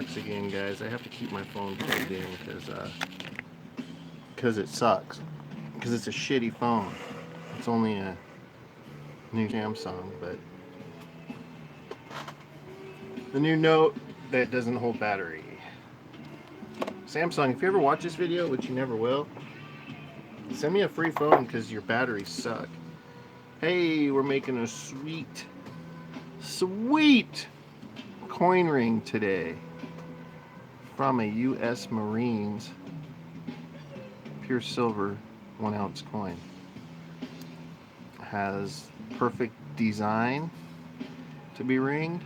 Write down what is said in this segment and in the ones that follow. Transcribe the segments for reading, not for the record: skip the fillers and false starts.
sucks again, guys. I have to keep my phone plugged in because it sucks. Because it's a shitty phone. It's only a new Samsung, but the new Note that doesn't hold battery. Samsung, if you ever watch this video, which you never will, send me a free phone because your batteries suck. Hey, we're making a sweet coin ring today from a U.S. Marines pure silver 1 ounce coin. Has perfect design to be ringed,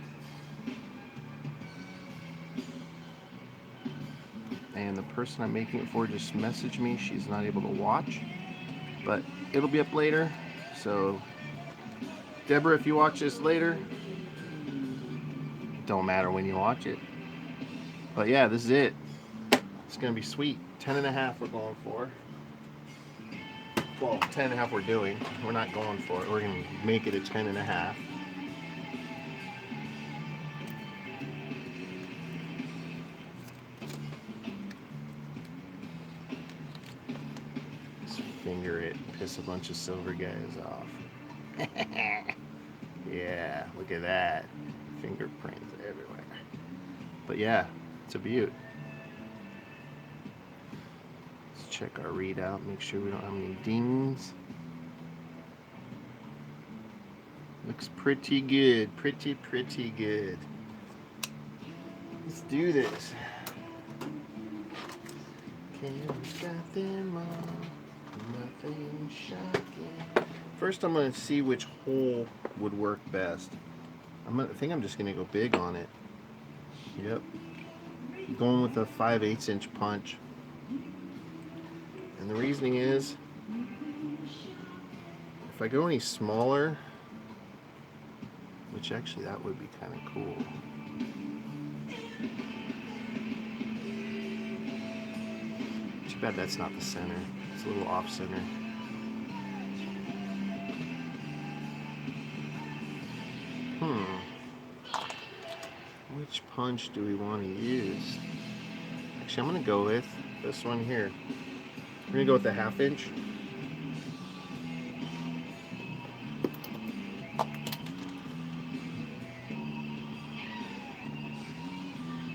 and the person I'm making it for just messaged me. She's not able to watch, but it'll be up later. So Deborah, if you watch this later, don't matter when you watch it, but yeah, this is it. It's gonna be sweet. 10.5 we're going for. Well, 10.5 we're doing. We're not going for it. We're gonna make it a 10.5. Just finger it, piss a bunch of silver guys off. Yeah, look at that. Fingerprints everywhere. But yeah, it's a beaut. Let's check our readout, make sure we don't have any dings. Looks pretty good, pretty good. Let's do this. Can't got them all, nothing shocking. First I'm going to see which hole would work best. I think I'm just going to go big on it. Yep. Going with a 5/8 inch punch. And the reasoning is, if I go any smaller, which actually that would be kind of cool. Too bad that's not the center. It's a little off center. Which punch do we want to use? Actually, I'm going to go with this one here. We're going to go with the 1/2 inch.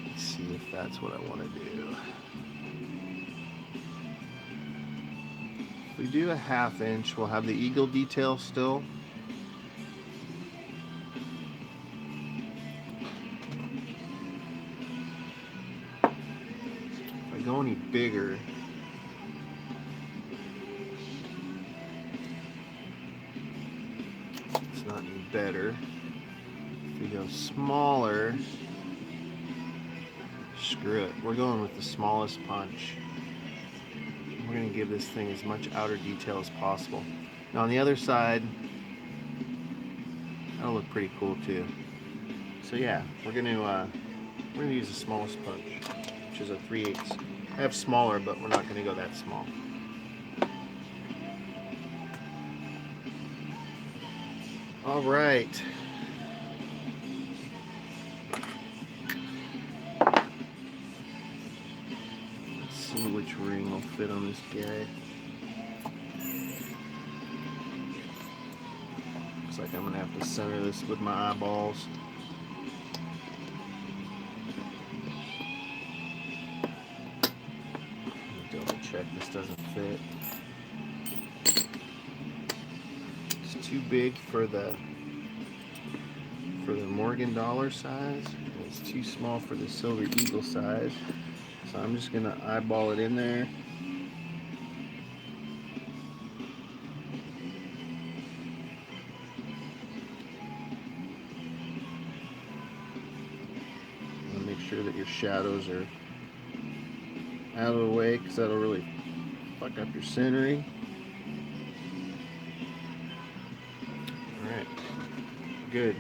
Let's see if that's what I want to do. If we do a 1/2 inch, we'll have the eagle detail still. If I go any bigger, it's not any better. If we go smaller, screw it. We're going with the smallest punch. We're going to give this thing as much outer detail as possible. Now on the other side, that'll look pretty cool too. So yeah, we're going to use the smallest punch, which is a 3/8. I have smaller, but we're not going to go that small. All right. Let's see which ring will fit on this guy. Looks like I'm going to have to center this with my eyeballs. Double check this doesn't fit. It's too big for the Morgan dollar size. It's too small for the silver eagle size. So I'm just gonna eyeball it in there. And make sure that your shadows are out of the way, because that'll really fuck up your centering. Alright, good.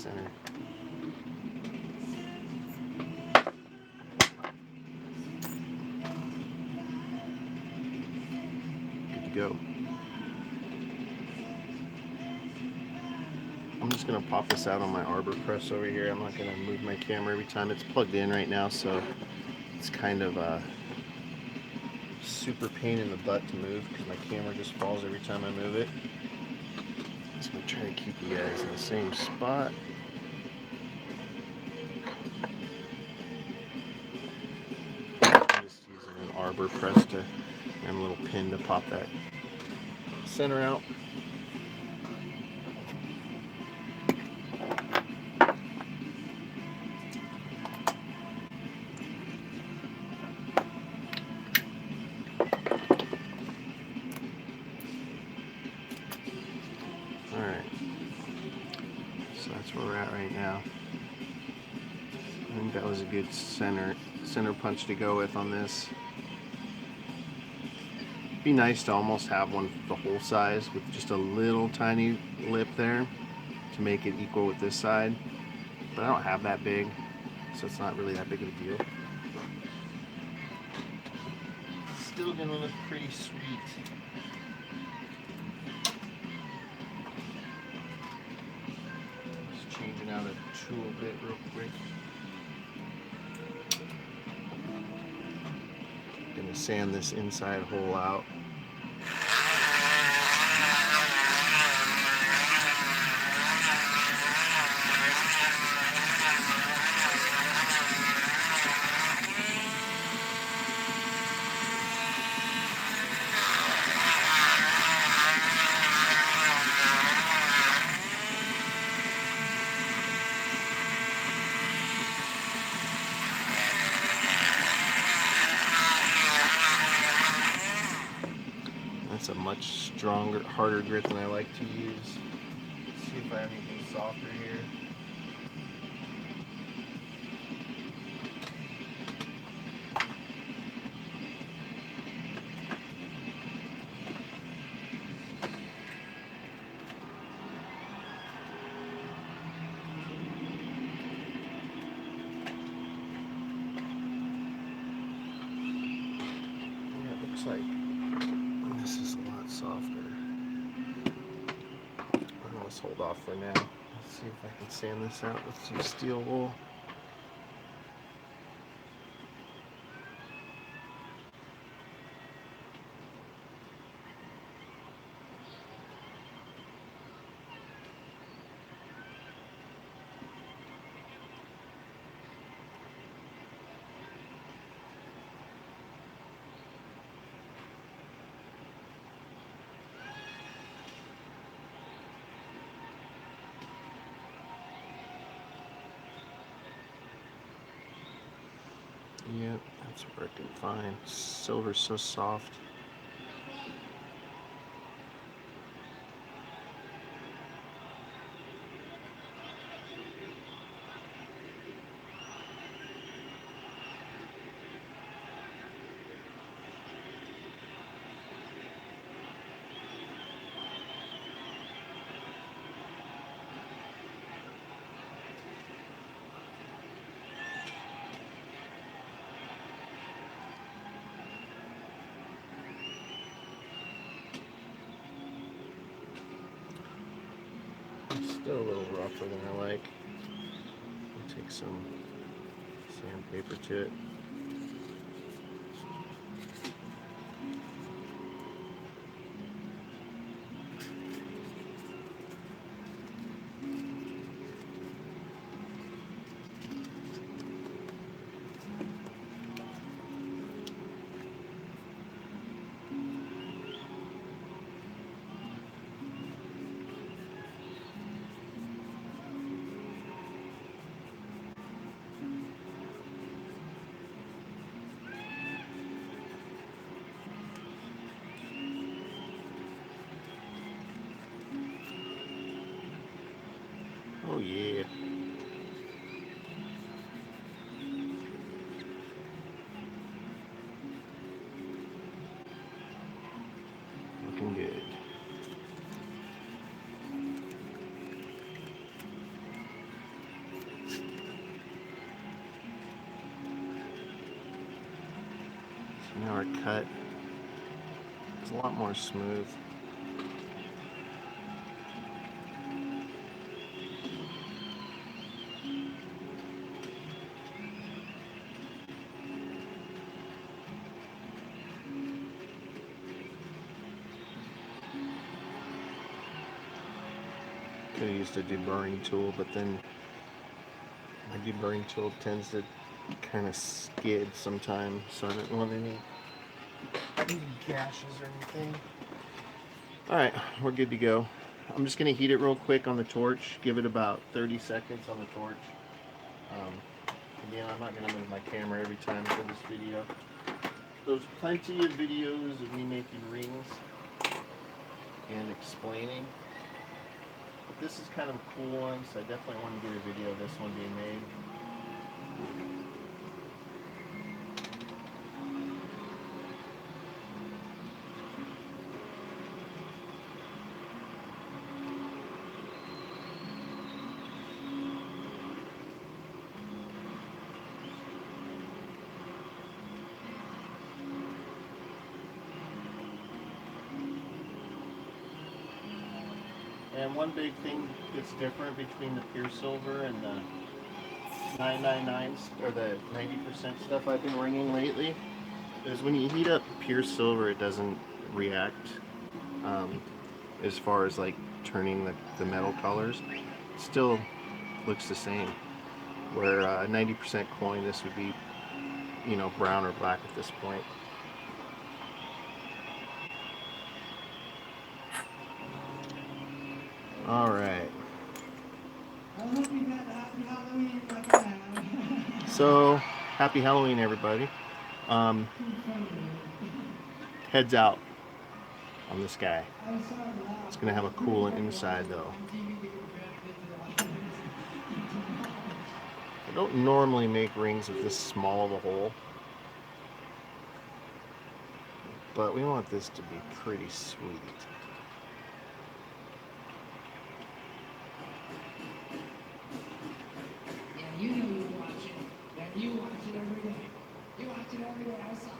center. Good to go. I'm just gonna pop this out on my arbor press over here. I'm not gonna move my camera every time. It's plugged in right now, so it's kind of a super pain in the butt to move because my camera just falls every time I move it. So I'm gonna try to keep you guys in the same spot. I'm just using an arbor press to and a little pin to pop that center out. Alright, so that's where we're at right now. I think that was a good center punch to go with on this. It'd be nice to almost have one the whole size with just a little tiny lip there to make it equal with this side. But I don't have that big, so it's not really that big of a deal. Still gonna look pretty sweet. Just changing out a tool bit real quick. Gonna sand this inside hole out. That's a much stronger, harder grit than I like to use. Let's see if I have anything softer here. Yeah, it looks like this is a lot softer. I'm gonna just hold off for now. Let's see if I can sand this out with some steel wool. Yep, that's working fine. Silver's so soft. It's still a little rougher than I like. I'll take some sandpaper to it. Oh yeah. Looking good. So now our cut is a lot more smooth. Could have used a deburring tool, but then my deburring tool tends to kind of skid sometimes, so I didn't want any gashes or anything. Alright, we're good to go. I'm just going to heat it real quick on the torch, give it about 30 seconds on the torch. Again, I'm not going to move my camera every time for this video. There's plenty of videos of me making rings and explaining. But this is kind of a cool one, so I definitely want to get a video of this one being made. And one big thing that's different between the pure silver and the 999s, or the 90% stuff I've been ringing lately, is when you heat up pure silver, it doesn't react as far as like turning the metal colors. It still looks the same. Where 90% coin, this would be, you know, brown or black at this point. All right. So, happy Halloween, everybody. Heads out on this guy. It's gonna have a cool inside, though. I don't normally make rings with this small of a hole, but we want this to be pretty sweet. You know you watch it. And you watch it every day. You watch it every day. I saw it.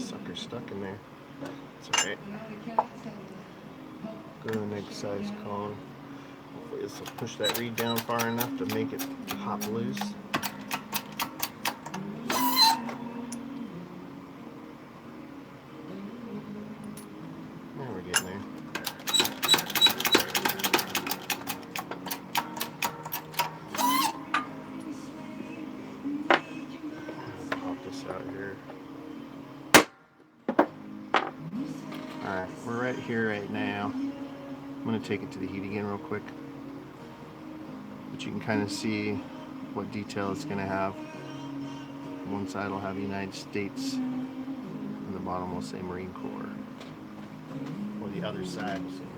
Sucker stuck in there. It's alright. Go to the next size cone. Hopefully this will push that reed down far enough to make it pop loose. Now we're getting there. Pop this out here. Alright, we're right here right now. I'm going to take it to the heat again real quick. But you can kind of see what detail it's going to have. One side will have United States, and the bottom will say Marine Corps. Or the other side will say Marine Corps.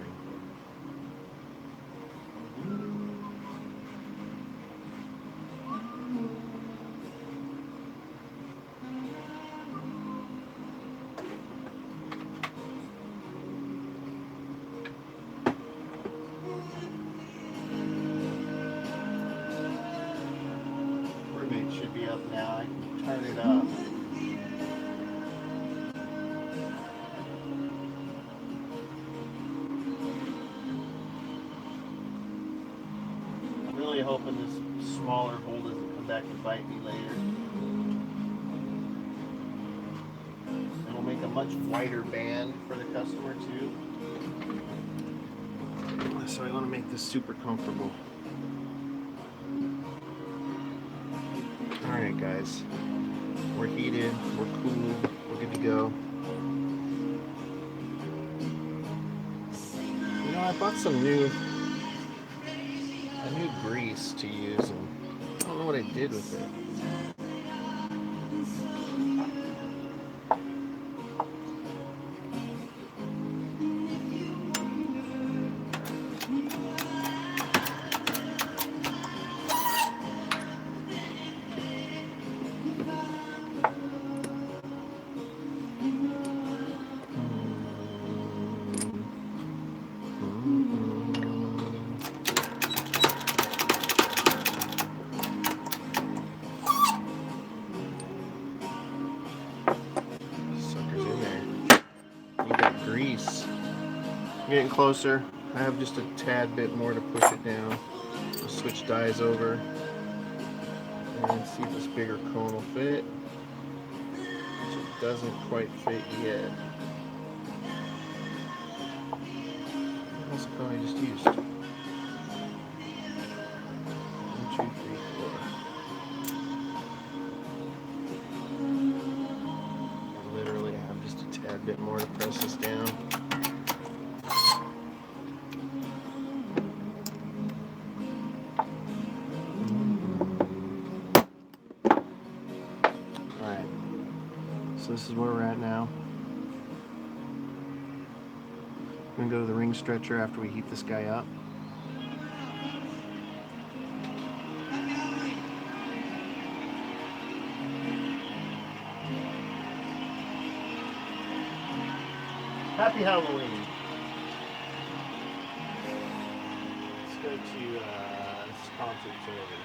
Should be up now. I can turn it up. I'm really hoping this smaller hole doesn't come back and bite me later. It'll make a much wider band for the customer too. So I want to make this super comfortable. Alright guys, we're heated, we're cool, we're good to go. You know, I bought some new grease to use, and I don't know what I did with it. piece. Getting closer. I have just a tad bit more to push it down. I'll switch dies over and see if this bigger cone will fit. Which it doesn't quite fit yet. What's the cone I just used? 1, 2, 3, 4. I literally have just a tad bit more to press this down. Alright, so this is where we're at now. I'm going to go to the ring stretcher after we heat this guy up. Happy Halloween. Let's go to this concert's over.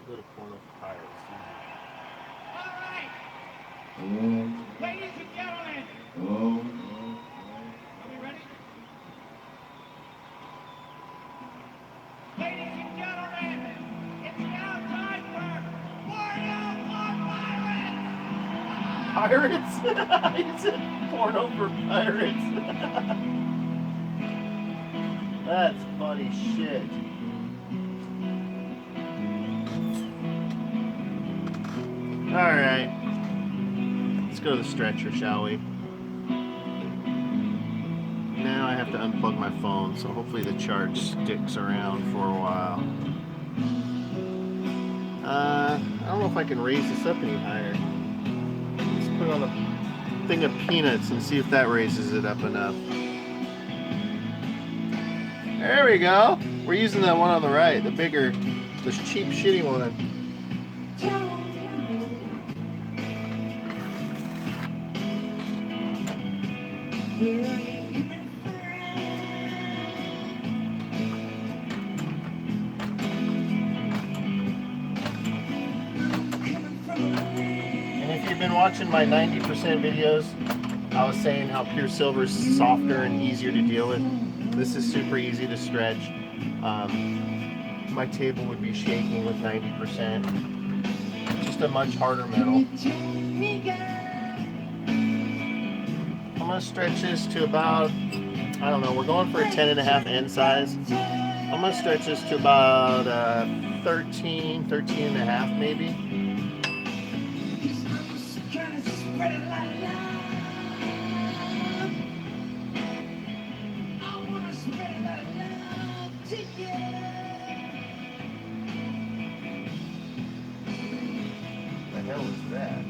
Go to Porno Pirates. All right, ladies and gentlemen. Are we ready? Ladies and gentlemen, it's now time for Porno for Pirates. Pirates? He said porno for pirates. That's funny shit. Alright. Let's go to the stretcher, shall we? Now I have to unplug my phone, so hopefully the charge sticks around for a while. I don't know if I can raise this up any higher. Let's put on a thing of peanuts and see if that raises it up enough. There we go. We're using the one on the right, the bigger, the cheap, shitty one. And if you've been watching my 90% videos, I was saying how pure silver is softer and easier to deal with. This is super easy to stretch. My table would be shaking with 90%. Just a much harder metal. I'm going to stretch this to about, I don't know, we're going for a 10.5 end size. I'm going to stretch this to about 13.5 maybe. The hell is that?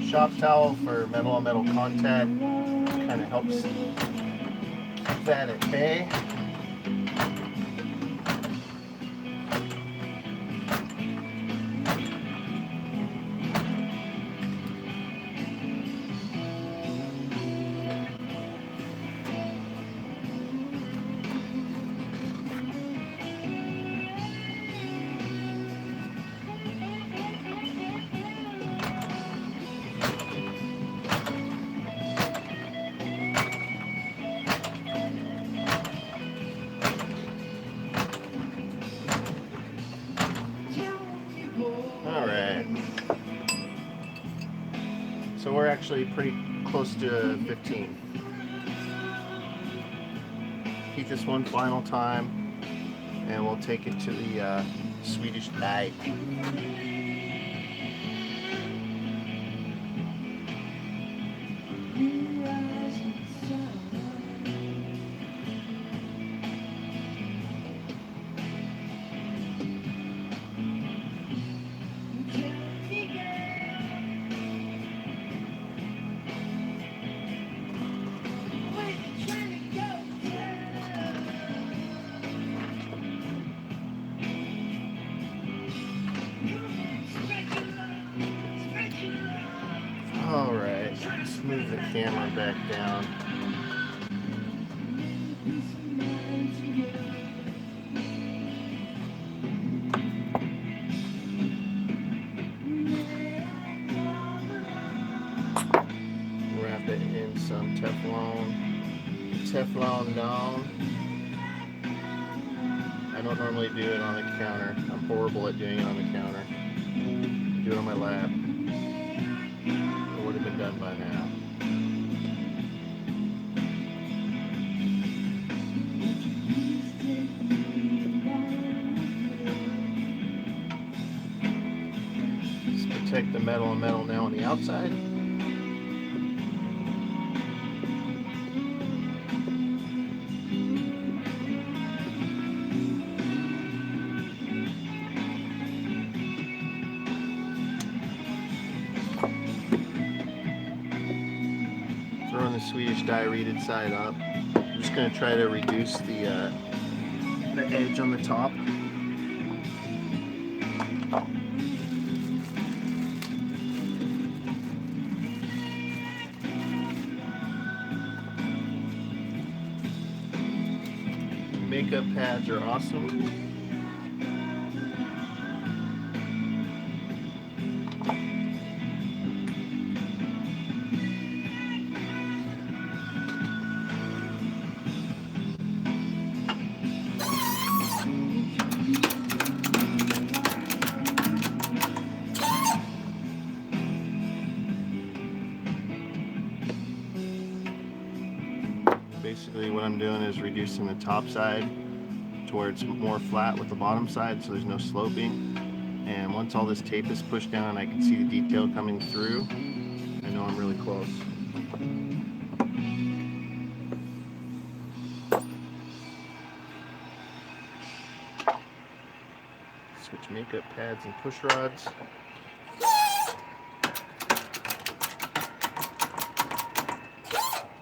Shop towel for metal on metal contact kind of helps keep that at bay. So we're actually pretty close to 15. Heat this one final time, and we'll take it to the Swedish die. camera back down. Wrap it in some Teflon down. I don't normally do it on the counter. I'm horrible at doing it on the counter. Do it on my lap. It would have been done by now. Just protect the metal and metal now on the outside. Throwing the Swedish direted side up. I'm just going to try to reduce the edge on the top. Makeup pads are awesome. Basically what I'm doing is reducing the top side to where it's more flat with the bottom side so there's no sloping. And once all this tape is pushed down, I can see the detail coming through. I know I'm really close. Switch makeup pads and push rods.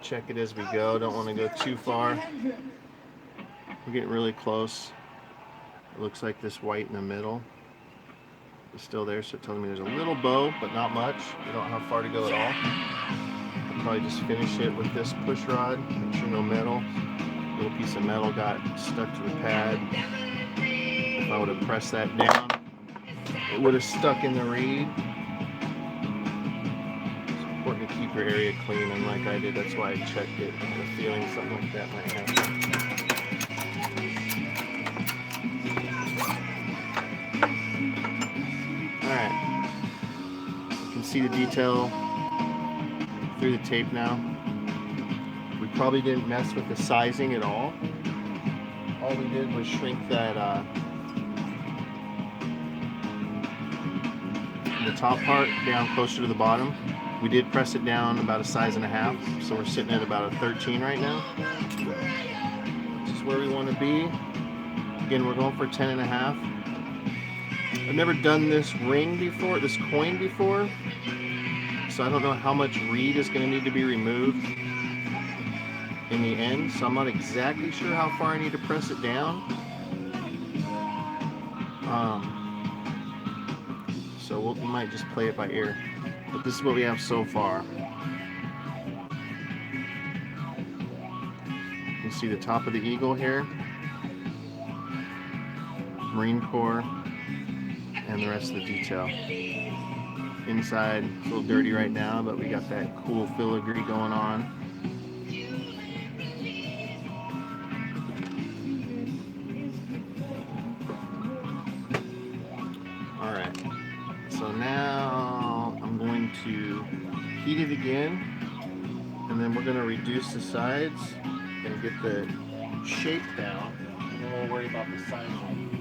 Check it as we go. Don't want to go too far. We're getting really close. It looks like this white in the middle is still there, so it tells me there's a little bow, but not much. We don't have far to go at all. I'll probably just finish it with this push rod. Make sure no metal. A little piece of metal got stuck to the pad. If I would have pressed that down, it would have stuck in the reed. Important to keep your area clean, and like I did, that's why I checked it. I had a feeling something like that might happen. Alright, you can see the detail through the tape now. We probably didn't mess with the sizing at all. All we did was shrink that the top part down closer to the bottom. We did press it down about a size and a half, so we're sitting at about a 13 right now. This is where we want to be. Again, we're going for 10 and a half. I've never done this ring before, this coin before, so I don't know how much reed is going to need to be removed in the end, so I'm not exactly sure how far I need to press it down. So we might just play it by ear. But this is what we have so far. You can see the top of the eagle here, Marine Corps, and the rest of the detail. Inside, it's a little dirty right now, but we got that cool filigree going on. Alright, so now I'm going to heat it again, and then we're going to reduce the sides and get the shape down, and then we'll worry about the sizing.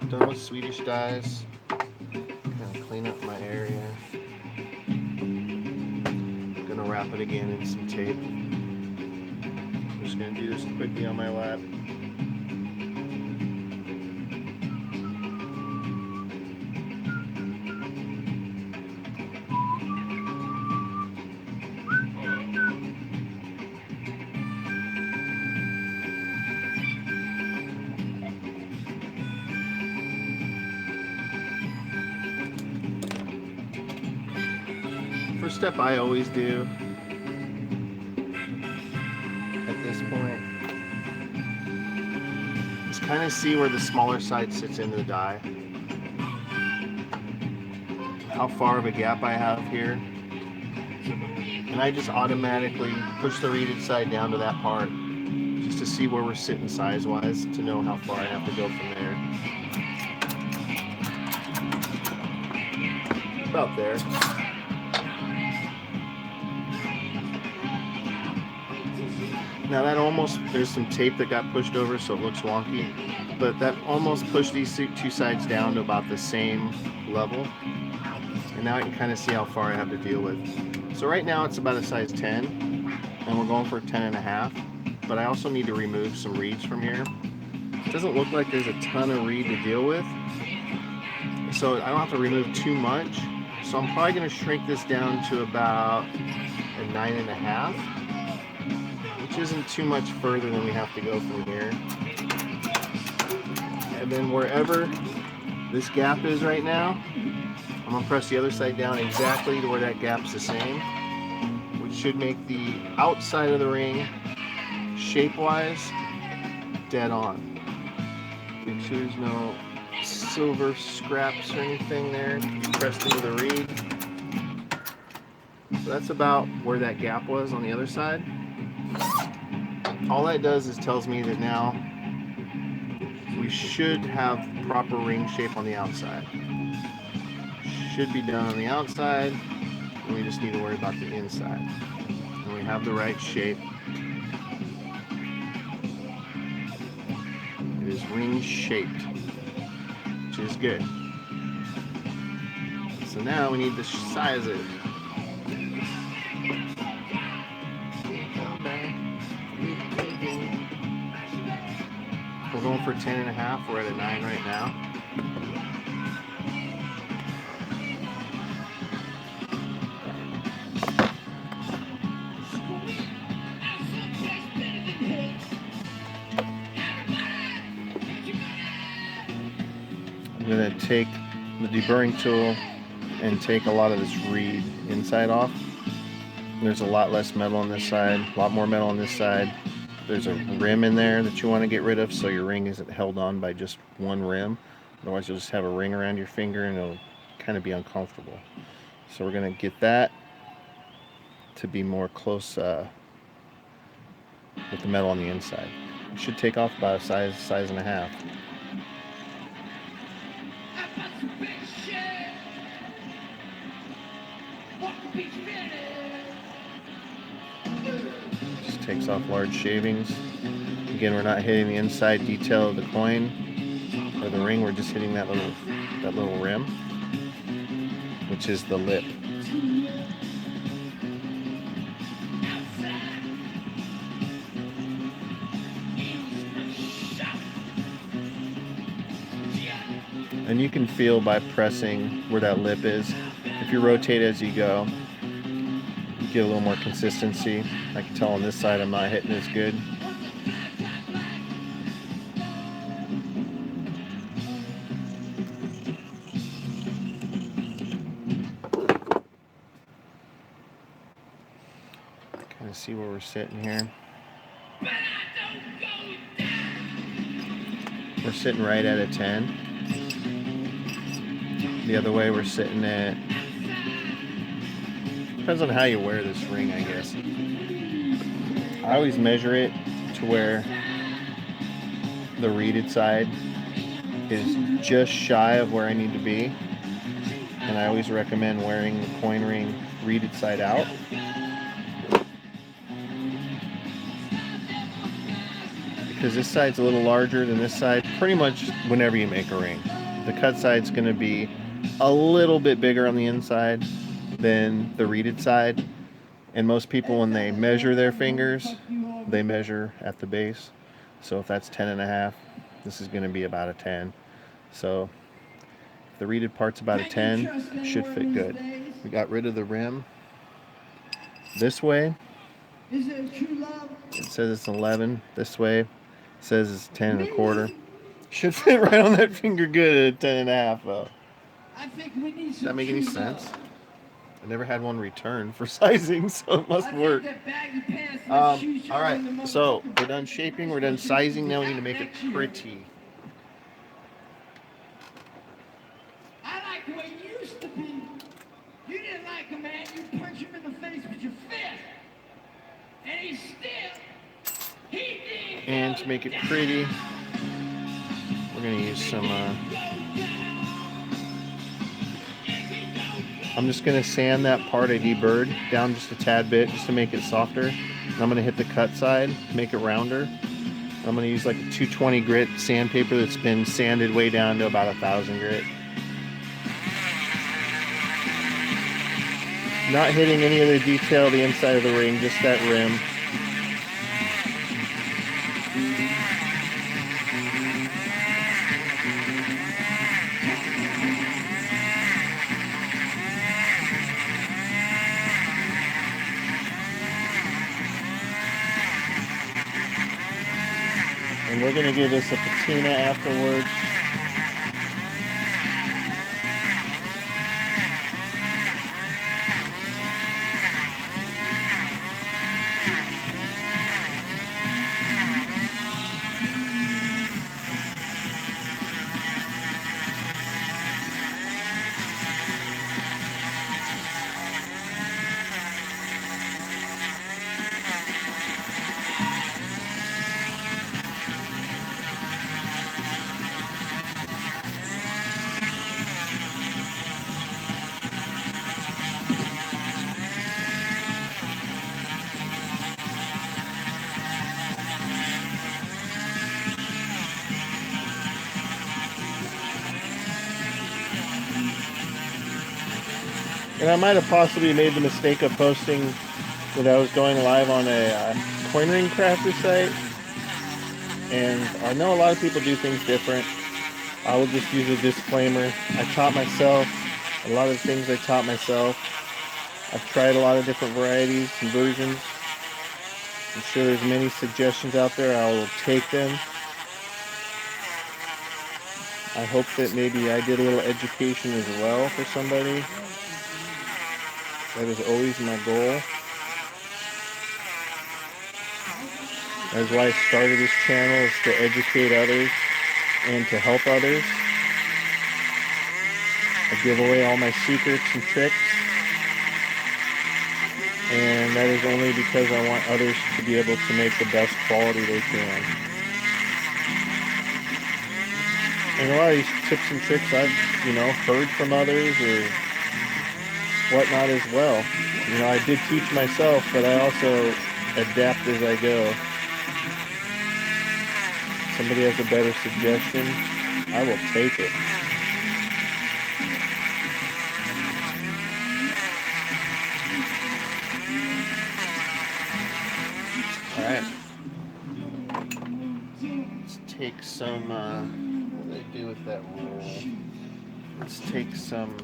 Done with Swedish dies. wrap it again in some tape. I'm just going to do this quickly on my lap. First step I always do at this point is kind of see where the smaller side sits into the die. How far of a gap I have here. And I just automatically push the reeded side down to that part just to see where we're sitting size-wise to know how far I have to go from there. About there. Now that almost, there's some tape that got pushed over so it looks wonky, but that almost pushed these two sides down to about the same level. And now I can kind of see how far I have to deal with. So right now it's about a size 10, and we're going for 10.5, but I also need to remove some reeds from here. It doesn't look like there's a ton of reed to deal with, so I don't have to remove too much. So I'm probably going to shrink this down to about a 9.5. Which isn't too much further than we have to go from here. And then wherever this gap is right now, I'm going to press the other side down exactly to where that gap's the same, which should make the outside of the ring, shape-wise, dead on. Make sure there's no silver scraps or anything there pressed into the reed. So that's about where that gap was on the other side. All that does is tells me that now we should have proper ring shape on the outside. Should be done on the outside, and we just need to worry about the inside. And we have the right shape. It is ring shaped, which is good. So now we need to size it. We're going for 10.5. We're at a 9 right now. I'm going to take the deburring tool and take a lot of this reed inside off. There's a lot less metal on this side, a lot more metal on this side. There's a rim in there that you want to get rid of so your ring isn't held on by just one rim. Otherwise you'll just have a ring around your finger and it'll kind of be uncomfortable. So we're going to get that to be more close with the metal on the inside. It should take off about a size and a half. Just takes off large shavings. Again, we're not hitting the inside detail of the coin or the ring. We're just hitting that little rim, which is the lip. And you can feel by pressing where that lip is. If you rotate as you go, you get a little more consistency. I can tell on this side I'm not hitting as good. Kind of see where we're sitting here. We're sitting right at a 10. The other way we're sitting at, depends on how you wear this ring, I guess. I always measure it to where the reeded side is just shy of where I need to be. And I always recommend wearing the coin ring reeded side out. Because this side's a little larger than this side pretty much whenever you make a ring. The cut side's going to be a little bit bigger on the inside than the reeded side, And most people, when they measure their fingers, they measure at the base. So if that's 10.5, this is going to be about a 10. So if the reeded part's about a 10, it should fit good. We got rid of the rim. This way, it says it's 11. This way, it says it's 10.25. Should fit right on that finger good at 10.5 though. Does that make any sense? I never had one returned for sizing, so it must work. Alright, so we're done shaping, we're done sizing, now we need to make it pretty. I like the way you used to be. You didn't like a man, you punch him in the face with your fist. And he did. And to make it pretty, we're going to use some, I'm just going to sand that part I deburred down just a tad bit just to make it softer. And I'm going to hit the cut side, make it rounder. I'm going to use like a 220 grit sandpaper that's been sanded way down to about 1,000 grit. Not hitting any of the detail of the inside of the ring, just that rim. And we're going to give this a patina afterwards. And I might have possibly made the mistake of posting that I was going live on a coin ring crafter site. And I know a lot of people do things different. I will just use a disclaimer. I taught myself a lot of things I taught myself. I've tried a lot of different varieties and versions. I'm sure there's many suggestions out there. I will take them. I hope that maybe I did a little education as well for somebody. That is always my goal. That's why I started this channel, is to educate others and to help others. I give away all my secrets and tricks. And that is only because I want others to be able to make the best quality they can. And a lot of these tips and tricks I've, heard from others or whatnot as well. I did teach myself, but I also adapt as I go. If somebody has a better suggestion, I will take it. Alright. Let's take some, what did I do with that roll? Let's take some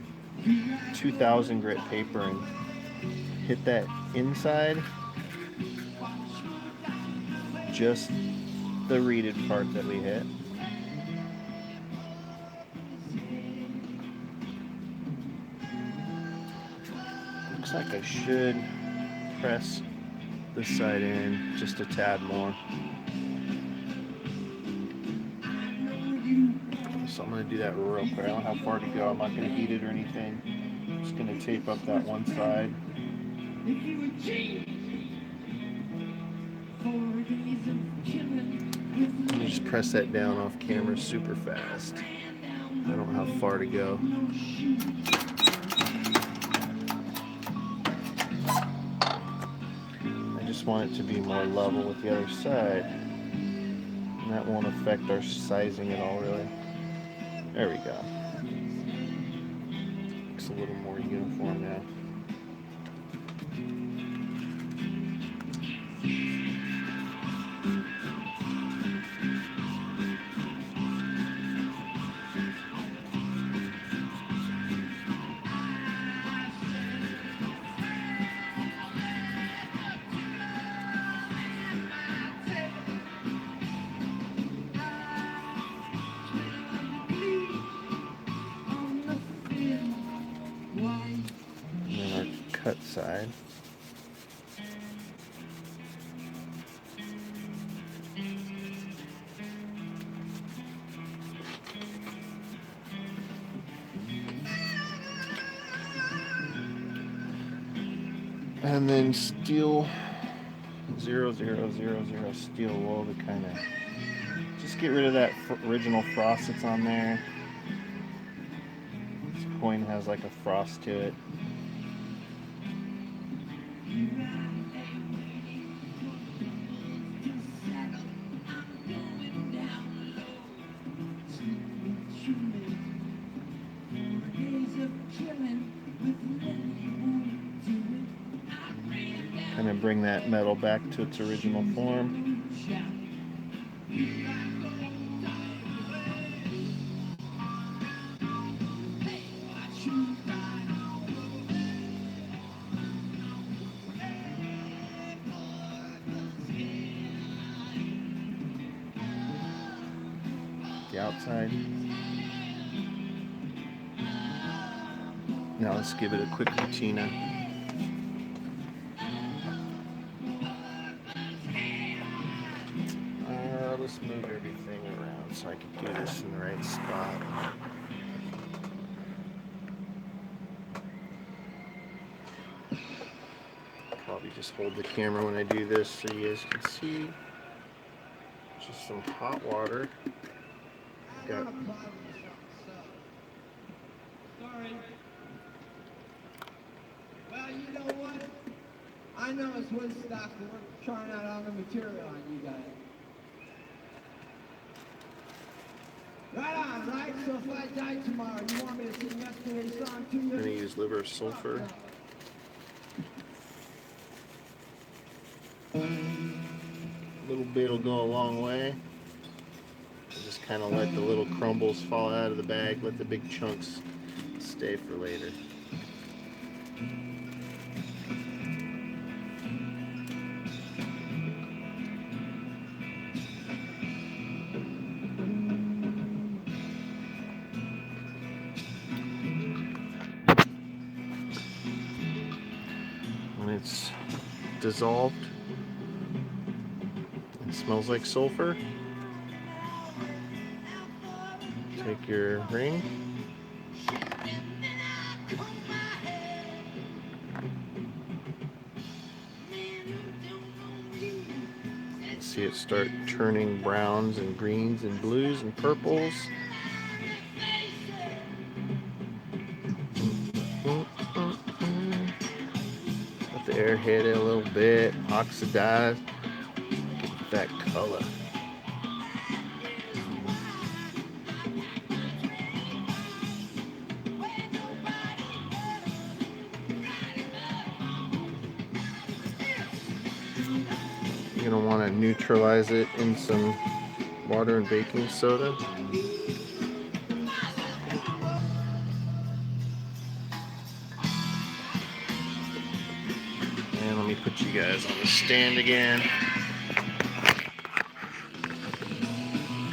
2,000 grit paper and hit that inside, just the reeded part that we hit. Looks like I should press this side in just a tad more. So I'm going to do that real quick. I don't know how far to go. I'm not going to heat it or anything. I'm just going to tape up that one side. Let me just press that down off camera super fast. I don't know how far to go. I just want it to be more level with the other side. And that won't affect our sizing at all, really. There we go. Looks a little more uniform now. cut side. And then steel 0000 steel wool to kind of just get rid of that original frost that's on there. This coin has like a frost to it. Kind of bring that metal back to its original form. The outside. Now let's give it a quick patina. Let's move everything around so I can do this in the right spot. Probably just hold the camera when I do this so you guys can see. Just some hot water. Got Sorry. Well, you know what? I know it's Woodstock and we're trying out all the material on you guys. Right on, right? So if I die tomorrow, you want me to sing yesterday's song to you? I'm gonna use liver of sulfur. A little bit will go a long way. Just kind of let the little crumbles fall out of the bag, let the big chunks stay for later. When it's dissolved, it smells like sulfur. Take your ring. See it start turning browns and greens and blues and purples. Let the air hit it a little bit, oxidize, get that color. You're going to want to neutralize it in some water and baking soda. And let me put you guys on the stand again.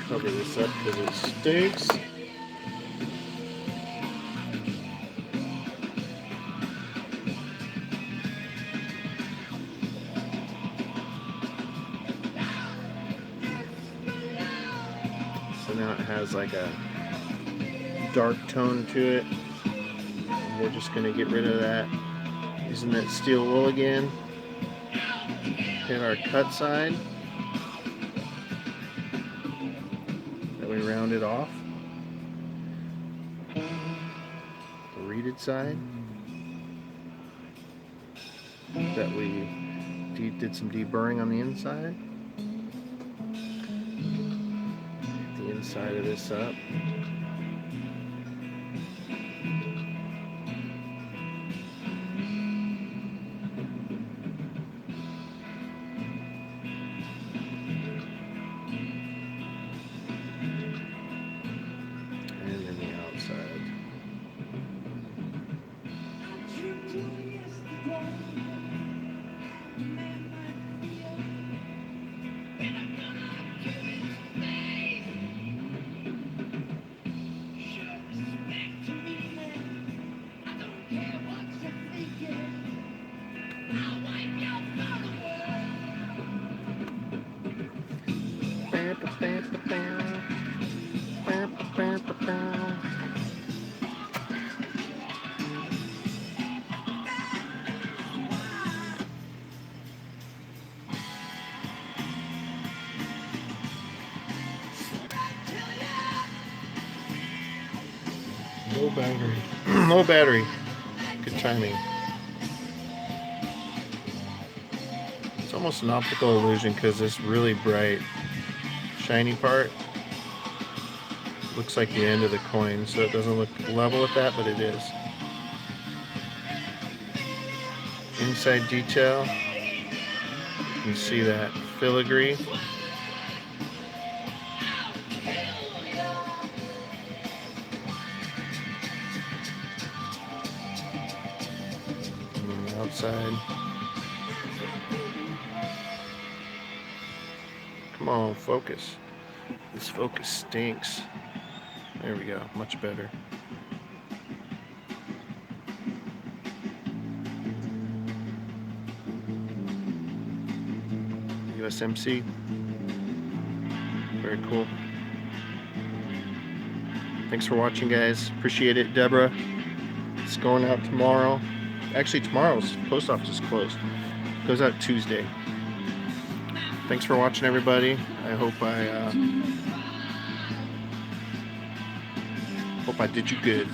Cover this up because it stinks. So now it has like a dark tone to it. And we're just going to get rid of that using that steel wool again. Hit our cut side. That we round it off. The reeded side. That we did some deburring on the inside. The inside of this up. And then the outside. Low battery. Low battery. Good timing. It's almost an optical illusion because this really bright, shiny part looks like the end of the coin, so it doesn't look level with that, but it is. Inside detail, you can see that filigree. And then the outside. Come on, focus. This focus stinks. There we go, much better. USMC. Very cool. Thanks for watching, guys. Appreciate it. Deborah, it's going out tomorrow. Actually, tomorrow's post office is closed. It goes out Tuesday. Thanks for watching, everybody. I hope I did you good.